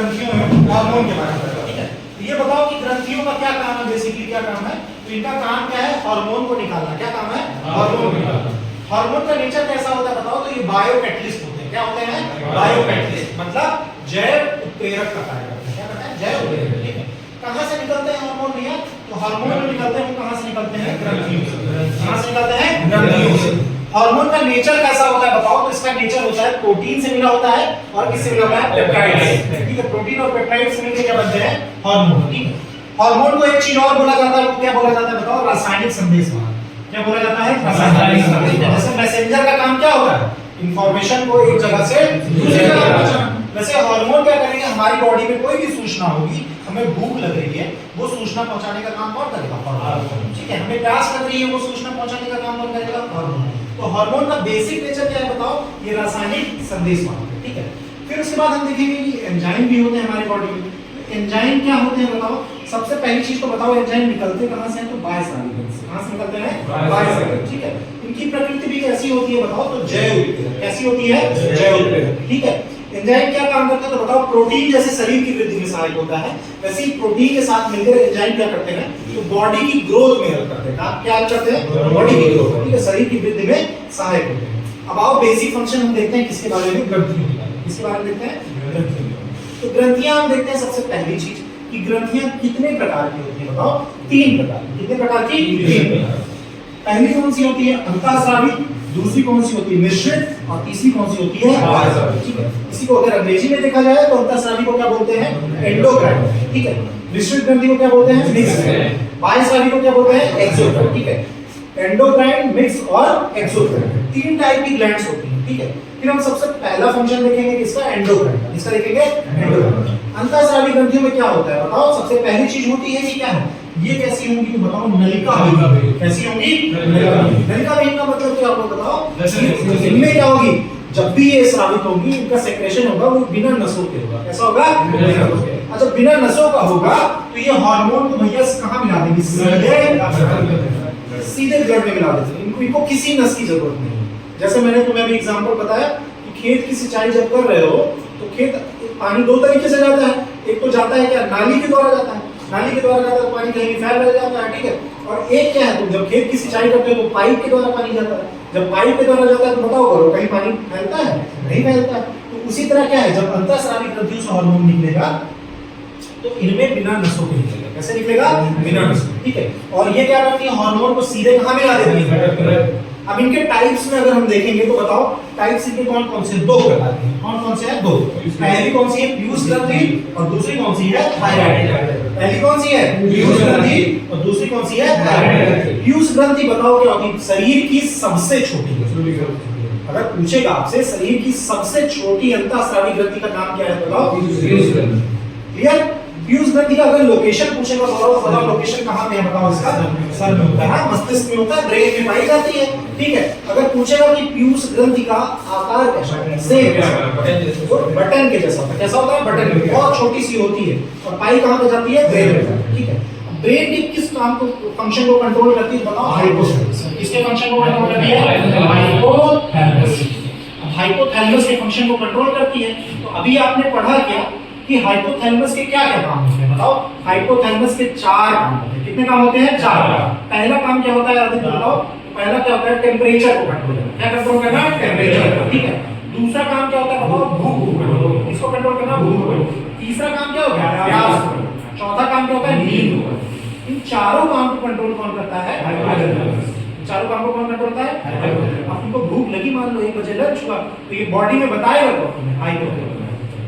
ग्रंथियों में हार्मोन के बारे में बताएगा, ठीक है। ये बताओ कि ग्रंथियों का क्या काम है, बेसिकली क्या काम है? तो इनका काम क्या है? हार्मोन को निकालना। क्या काम है? हार्मोन को निकालना। हार्मोन का नेचर कैसा होता है बताओ? तो ये बायोकैटलिस्ट होते हैं। क्या होते हैं? बायोकैटलिस्ट, मतलब जैव उत्प्रेरक का कार्य करते हैं। क्या करते हैं? जैव उत्प्रेरक, ठीक है। कहां से निकलते हैं हार्मोन भैया? तो हार्मोन जो निकलते हैं वो कहां से निकलते हैं? ग्रंथियों से। कहां से निकलते हैं? ग्रंथियों से। हार्मोन का नेचर कैसा होता है बताओ? तो इसका नेचर होता है प्रोटीन से मिला होता है और किससे मिला होता है? पेप्टाइड से, ठीक है। प्रोटीन और पेप्टाइड से मिलकर क्या बनते हैं? हार्मोन, ठीक है। हार्मोन को एक चीज और बोला जाता है, वो क्या बोला जाता है बताओ? रासायनिक संदेश वाहक। क्या बोला जाता है? रासायनिक संदेश। जैसे मैसेंजर का काम क्या होता है? इंफॉर्मेशन को एक जगह से दूसरी जगह पहुंचाना। वैसे हार्मोन क्या करेंगे? हमारी बॉडी में कोई भी सूचना होगी, हमें भूख लग रही है, वो सूचना पहुंचाने का काम कौन करेगा? हार्मोन, ठीक है। हमें प्यास लग रही है, वो सूचना पहुंचाने का काम कौन करेगा? हार्मोन। तो हार्मोन का बेसिक नेचर क्या है बताओ? ये रासायनिक संदेश वाहक है, ठीक है। फिर उसके बाद हम देखेंगे कि एंजाइम भी होते हैं हमारी बॉडी में। एंजाइम क्या होते हैं बताओ? सबसे पहली चीज तो बताओ, एंजाइम निकलते कहां से हैं? तो बायसारी ग्रंथि से। कहां से निकलते हैं? बायसारी ग्रंथि, ठीक है। इनकी प्रकृति भी कैसी होती है बताओ? तो जैव उत्प्रेरक। कैसी होती है? जैव उत्प्रेरक, ठीक है। एंजाइम क्या काम करते हैं तो बताओ? प्रोटीन जैसे शरीर की वृद्धि में सहायक होता है, वैसे ही प्रोटीन के साथ मिलकर एंजाइम क्या करते हैं? तो बॉडी की ग्रोथ में हेल्प करते हैं। क्या हेल्प करते हैं? बॉडी की ग्रोथ, ठीक है, शरीर की वृद्धि में सहायक होते हैं। अब आओ बेसिक फंक्शन हम देखते हैं किसके बारे में? ग्रंथियों के बारे में। किसके बारे में देखते हैं? ग्रंथियों के बारे में। तो ग्रंथियां हम देखते हैं सबसे पहली चीज कि ग्रंथियां कितने प्रकार की होती हैं बताओ? 3 प्रकार की। कितने प्रकार की? 3 प्रकार। पहली कौन सी होती है? अंतःस्रावी, दूसरी कौन सी होती है? मिश्रित, और तीसरी कौन सी होती है? बाह्यस्रावी, ठीक है। इसी को अगर अंग्रेजी में देखा जाए तो अंतःस्रावी को क्या बोलते हैं? एंडोक्राइन, ठीक है। मिश्रित ग्रंथि को क्या बोलते हैं? मिक्स्ड। बाह्यस्रावी को क्या बोलते हैं? एक्सोक्राइन, ठीक है। एंडोक्राइन, मिक्स और एक्सोक्राइन, 3 टाइप की ग्लैंड्स होती हैं, ठीक है। फिर हम सबसे पहला फंक्शन देखेंगे किसका? एंडोक्राइन। इसका देखेंगे एंडोक्राइन। अंतःस्रावी ग्रंथियों में क्या होता है बताओ? सबसे पहली चीज होती है कि क्या है? ये कैसी होंगी तो बताओ? नलिका विहीन। कैसी होंगी? नलिका विहीन का मतलब क्या आपको बताओ? इनमें क्या होगी? जब भी ये स्रावित होगी, इनका सेक्रेशन होगा वो बिना नसों के होगा। कैसा होगा? अच्छा, बिना नसों का होगा तो ये हार्मोन को भैया कहां मिला देंगे? सीधे ब्लड में मिला देते हैं। इनको किसी नस की जरूरत नहीं है। जैसे मैंने तुम्हें अभी एग्जांपल बताया कि खेत की सिंचाई जब कर रहे हो तो खेत पानी 2 तरीके से जाता है। एक तो जाता है क्या? नाली के द्वारा जाता है। नाली के द्वारा जाता है तो पानी कहीं भी फैल रह जाता है, ठीक है। और एक क्या है? तुम जब खेत की सिंचाई करते हो तो पाइप के द्वारा पानी जाता है। जब पाइप के द्वारा जाता है तो बताओ करो, कहीं पानी फैलता है? नहीं फैलता। तो उसी तरह क्या है? जब अंतःस्रावी ग्रंथियों से हार्मोन निकलेगा तो इनमें बिना नसों के निकलेगा। कैसे निकलेगा? बिना नसों, ठीक है। और ये क्या करती है? हार्मोन को सीधे कहां मिला देती है? अब इनके टाइप्स में अगर हम देखेंगे तो बताओ टाइप्स इनके कौन कौन से? 2 प्रकार के। कौन कौन से हैं? 2। पहली कौन सी है? पीयूष ग्रंथि, और दूसरी कौन सी है? थायराइड। पहली कौन सी है? पीयूष ग्रंथि, और दूसरी कौन सी है? थायराइड। पीयूष ग्रंथि बताओ क्या होती है? शरीर की सबसे छोटी ग्रंथि। अगर पूछेगा आपसे शरीर की सबसे छोटी अंतःस्रावी ग्रंथि का नाम क्या है बताओ? पीयूष ग्रंथि। क्लियर? पीयूष ग्रंथि का अगर लोकेशन पूछेगा तो बताओ लोकेशन कहां पे है बताओ? इसका सर में होता है, मस्तिष्क में होता है, ब्रेन में पाई जाती है, ठीक है। अगर पूछेगा कि पीयूष ग्रंथि का आकार कैसा है? सेम बटन के जैसा होता है। कैसा होता है? बटन के, बहुत छोटी सी होती है। और पाई कहां पे जाती है? ब्रेन में, ठीक है। ब्रेन के किस काम को, फंक्शन को कंट्रोल करती है बताओ? हाइपोथैलेमस। किसके फंक्शन को कंट्रोल करती है? हाइपोथैलेमस। हाइपोथैलेमस के फंक्शन को कंट्रोल करती है। तो अभी आपने पढ़ा क्या कि हाइपोथैलेमस के क्या क्या काम होते हैं बताओ? हाइपोथैलेमस के 4 काम होते हैं। कितने काम होते हैं? 4। पहला काम क्या होता है आदित्य बताओ? पहला क्या होता है? टेम्परेचर को कंट्रोल करना। क्या कंट्रोल करना? टेम्परेचर, ठीक है। दूसरा काम क्या होता है बताओ? भूख को कंट्रोल। इसको कंट्रोल करना, भूख को। तीसरा काम क्या होता है? प्यास को। चौथा काम क्या होता है? नींद को। इन चारों काम को कंट्रोल कौन करता है? हाइपोथैलेमस। चारों काम को कौन कंट्रोल करता है? हाइपोथैलेमस। अब तुमको भूख लगी, मान लो 1 बजे लंच हुआ, तो ये बॉडी में बताएगा तुम्हें हाइपोथैलेमस।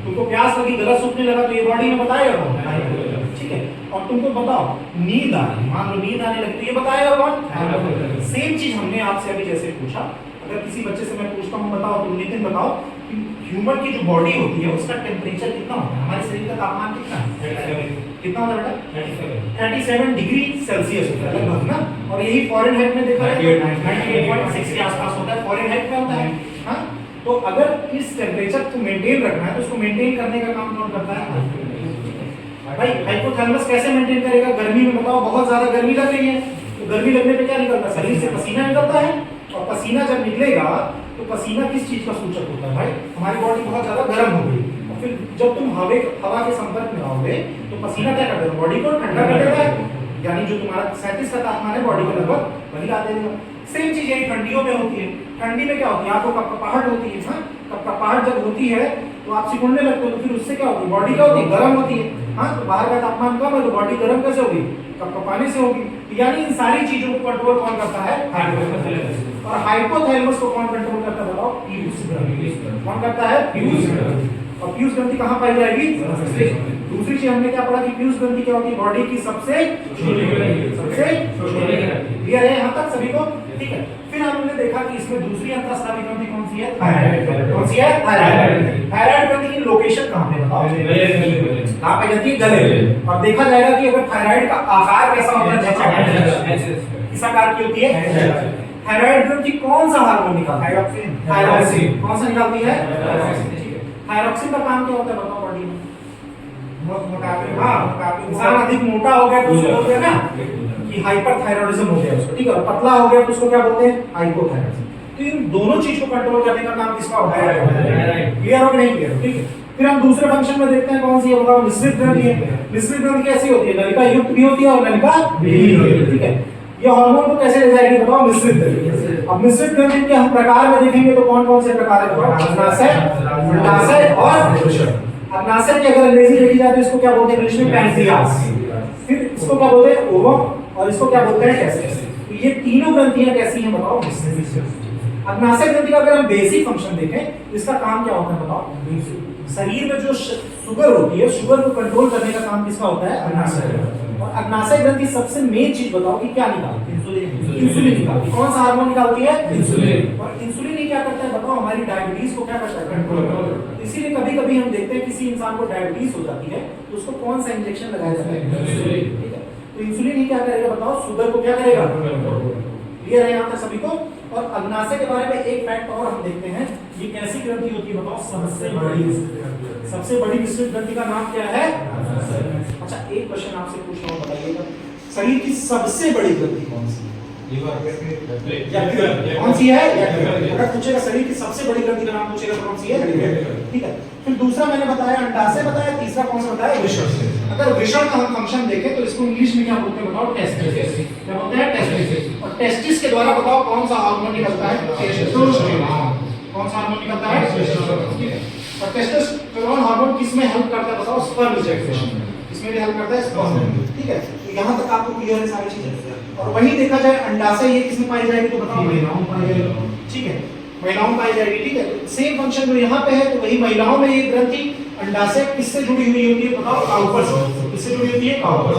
तुमको प्यास लगी, गला सूखने लगा, तो ये बॉडी में बताएगा कौन? हाइपोथैलेमस, ठीक है। और तुमको बताओ नींद आ रही, मान लो नींद आने लगी, तो ये बताएगा कौन? हाइपोथैलेमस। सेम चीज हमने आपसे अभी जैसे पूछा, अगर किसी बच्चे से मैं पूछता हूँ बताओ तुम नितिन बताओ कि ह्यूमन की जो बॉडी होती है उसका टेम्परेचर कितना होता है? हमारे शरीर का तापमान कितना है? कितना होता है बेटा? 37 डिग्री सेल्सियस होता है लगभग ना। और यही फॉरेनहाइट में देखा है 98.6 के आसपास होता है, फॉरेनहाइट में होता है। हाँ, तो अगर इस टेम्परेचर को मेंटेन रखना है तो उसको मेंटेन करने का काम कौन करता है? भाई हाइपोथैलेमस कैसे मेंटेन करेगा? गर्मी में बताओ बहुत ज्यादा गर्मी लग रही है, तो गर्मी लगने पे क्या निकलता है? शरीर से पसीना निकलता है, और पसीना जब निकलेगा तो पसीना किस चीज का सूचक होता है भाई? हमारी बॉडी बहुत ज्यादा गर्म हो गई, फिर जब तुम हवा के संपर्क में आओगे तो पसीना क्या कर देगा, बॉडी को ठंडा कर देगा, यानी जो तुम्हारा 37 का तापमान है बॉडी को लगभग वही ला देगा। सेम चीज यही ठंडियों में होती है। ठंडी में क्या होती है, आपको कपकपाहट होती है ना, कपकपाहट जब होती है तो आप सिकुड़ने लगते हो, तो फिर उससे क्या होती है, बॉडी क्या होती है, गर्म होती है। हाँ, तो बाहर का तापमान कम है तो बॉडी गर्म कैसे होगी, कपकपाने से होगी। यानी इन सारी चीजों को कंट्रोल कौन करता है, हाइपोथैलेमस। और हाइपोथैलेमस को कौन कंट्रोल करता है बताओ, पीयूष ग्रंथि। कौन करता है, पीयूष ग्रंथि। और पीयूष ग्रंथि कहाँ पाई जाएगी, दूसरी चीज हमने क्या पढ़ा कि पीयूष ग्रंथि क्या होती है, बॉडी की सबसे छोटी ग्रंथि। क्लियर है यहाँ तक सभी को, ठीक है। फिर हमने देखा कि इसमें दूसरी अंतःस्रावी ग्रंथि कौन सी है, थायराइड। कौन सी है, थायराइड। थायराइड ग्रंथि की लोकेशन कहाँ पे बताओ, कहाँ पे जाती है, गले। और देखा जाएगा कि अगर थायराइड का आकार कैसा होता है, किस आकार की होती है। थायराइड ग्रंथि कौन सा हार्मोन निकालती है, थायरॉक्सिन। कौन सा निकालती है, थायरॉक्सिन का काम क्या होता है बताओ बॉडी में, इंसान अधिक मोटा हो गया तो उसको बोलते हैं ना कि हाइपरथायरॉइडिज्म हो गया उसको, ठीक है। और पतला हो गया तो उसको क्या बोलते हैं, हाइपोथायरॉइडिज्म। तो इन दोनों चीज को कंट्रोल करने का काम किसका होता है, क्लियर हो कि नहीं क्लियर, ठीक है। फिर हम दूसरे फंक्शन में देखते हैं कौन सी है बताओ, मिश्रित ग्रंथि है। मिश्रित ग्रंथि कैसी होती है, नलिका युक्त भी होती है और नलिका विहीन होती है, ठीक है। ये हार्मोन को कैसे ले जाएगी बताओ, मिश्रित ग्रंथि। अब मिश्रित ग्रंथि के हम प्रकार में देखेंगे तो कौन कौन से प्रकार है बताओ, अग्नाशय, अंडाशय और वृषण। अग्नाशय की अगर अंग्रेजी देखी जाए तो इसको क्या बोलते हैं इंग्लिश में, पैंक्रियास। फिर इसको क्या बोलते हैं, ओवम। और इसको क्या बोलते हैं, टेस्टिस। तो ये तीनों ग्रंथियां कैसी हैं बताओ, अग्नाशय ग्रंथि का अगर हम बेसिक फंक्शन देखें इसका काम क्या होता है बताओ, शरीर में जो शुगर होती है, शुगर को कंट्रोल करने का काम किसका होता है, अग्नाशय। और अग्नाशय ग्रंथि सबसे मेन चीज बताओ कि क्या निकालती है, इंसुलिन निकालती है। कौन सा हार्मोन निकालती है, इंसुलिन। और इंसुलिन ही क्या करता है बताओ, हमारी डायबिटीज को क्या करता है, कंट्रोल करता है। इसीलिए कभी कभी हम देखते हैं किसी इंसान को डायबिटीज हो जाती है तो उसको कौन सा इंजेक्शन लगाया जाता है, इंसुलिन, ठीक है। तो इंसुलिन ही क्या करेगा बताओ, शुगर को क्या करेगा, क्लियर है यहाँ तक सभी को। और अग्नाशय के बारे में एक फैक्ट और हम देखते हैं, ये कैसी ग्रंथि होती है बताओ, सबसे बड़ी मिश्रित ग्रंथि का नाम क्या है। अच्छा, एक क्वेश्चन आपसे पूछ रहा हूँ, बताइएगा शरीर की सबसे बड़ी ग्रंथि कौन सी है, कौन सी है। अगर पूछेगा शरीर की सबसे बड़ी ग्रंथि का नाम पूछेगा तो कौन सी है, ठीक है। फिर दूसरा मैंने बताया अंडाशय बताया, तीसरा कौन सा बताया, वृषण। अगर वृषण का हम फंक्शन देखें तो इसको इंग्लिश में क्या बोलते हैं बताओ, टेस्टिस। क्या बोलते हैं, टेस्टिस। और टेस्टिस के द्वारा बताओ कौन सा हार्मोन निकलता है, टेस्टोस्टेरोन। कौन सा हार्मोन निकलता है, टेस्टोस्टेरोन। और टेस्टोस्टेरोन हार्मोन किस में हेल्प करता है बताओ, स्पर्म इजैक्युलेशन। इसमें भी हेल्प करता है, स्पर्म, ठीक है। तो यहाँ तक आपको क्लियर है सारी चीजें। और वही देखा जाए अंडाशय ये किसमें पाई जाएगी तो बताओ, महिलाओं में पाई जाएगी, ठीक है, महिलाओं में पाई जाएगी, ठीक है। तो सेम फंक्शन जो यहाँ पे है तो वही महिलाओं में ये ग्रंथि अंडाशय किससे जुड़ी हुई होती है बताओ, काउपर से। किससे जुड़ी होती है, काउपर।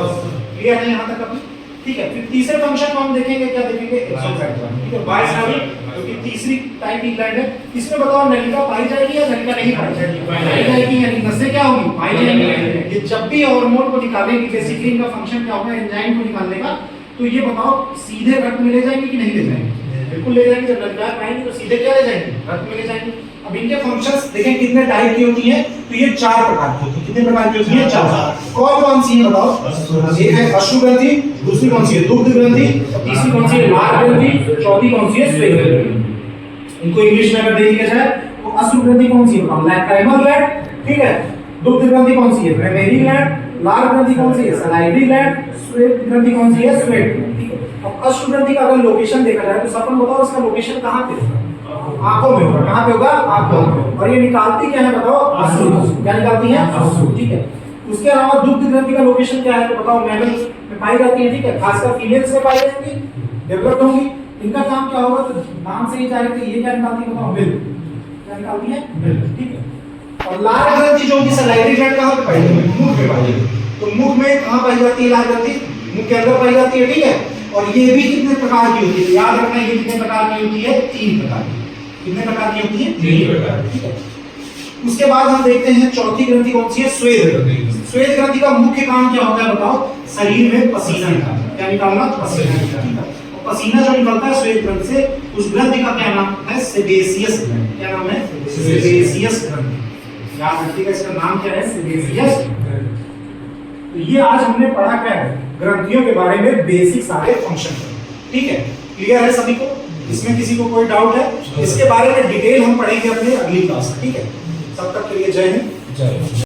क्लियर है यहाँ तक अभी, ठीक है। फिर तीसरे फंक्शन को हम देखेंगे, क्या देखेंगे, एक्सोक्राइन, ठीक है, बायस्रावी, जो कि तीसरी टाइप की ग्लैंड है। इसमें बताओ नलिका पाई जाएगी या नलिका नहीं पाई जाएगी, पाई जाएगी, यानी नसें क्या होगी, पाई जाएंगी। ये जब भी हार्मोन को निकालेंगे, बेसिकली इनका फंक्शन क्या होगा, एंजाइम को निकालने का, तो ये बताओ सीधे रक्त में ले जाएंगे कि नहीं ले जाएंगे, बिल्कुल ले जाएंगे। जब नलिका पाएंगे तो सीधे क्या ले जाएंगे, रक्त में ले जाएंगे। अब इनके फंक्शंस देखें कितने टाइप की होती हैं, तो ये 4 प्रकार की होती है। कितने प्रकार की होती है, 4। कौन कौन सी है बताओ, एक है अश्रु ग्रंथि, दूसरी कौन सी है, दुग्ध ग्रंथि, तीसरी कौन सी है, लार ग्रंथि, चौथी कौन सी है, श्वेत ग्रंथि। इनको इंग्लिश में अगर देख लिया जाए तो अश्रु ग्रंथि कौन सी है बताओ, लैक्राइमल ग्लैंड, ठीक है। दुग्ध ग्रंथि कौन सी है, मेमरी ग्लैंड। लार ग्रंथि कौन सी है, सलाइवरी ग्लैंड। श्वेत ग्रंथि कौन सी है, श्वेत ग्रंथि, ठीक है। अब अश्रु ग्रंथि का अगर लोकेशन देखा जाए तो सपन बताओ इसका लोकेशन कहाँ पे होगा, आंखों में होगा। कहाँ पे होगा, आंखों में। और ये निकालती क्या है बताओ, अश्रु। क्या निकालती है, अश्रु, ठीक है। उसके अलावा दुग्ध ग्रंथि का लोकेशन क्या है तो बताओ, मैमल्स में पाई जाती है, ठीक है, खासकर फीमेल्स में पाई जाएंगी, डेवलप्ड होंगी। इनका काम क्या होगा तो नाम से ही जाहिर है, ये क्या निकालती है बताओ, मिल्क। क्या निकालती है, मिल्क, ठीक है। और लार ग्रंथि जो कि सलाइवरी ग्लैंड कहाँ पे पाई जाती है, मुख में पाई जाती है। तो मुख में कहाँ पाई जाती है लार ग्रंथि, मुख के अंदर पाई जाती है, ठीक है। और ये भी कितने प्रकार की होती है, याद रखना ये कितने प्रकार की होती है, 3 प्रकार की। कितने प्रकार की होती है, 3 प्रकार, ठीक है। उसके बाद हम देखते हैं चौथी ग्रंथि कौन सी है, श्वेत ग्रंथि। श्वेत ग्रंथि का मुख्य काम क्या होता है बताओ, शरीर में पसीना निकालना। क्या निकालना, पसीना निकालना। और पसीना जो निकलता है श्वेत ग्रंथि से, उस ग्रंथि का क्या नाम है, सेबेसियस ग्रंथि। क्या नाम है, सेबेसियस ग्रंथि। याद रखिएगा इसका नाम क्या है, सेबेसियस। तो ये आज हमने पढ़ा क्या है, ग्रंथियों के बारे में बेसिक सारे फंक्शन, ठीक है। क्लियर है सभी को, इसमें किसी को कोई डाउट है, इसके बारे में डिटेल हम पढ़ेंगे अपने अगली क्लास में, ठीक है। तब तक के लिए जय हिंद। जय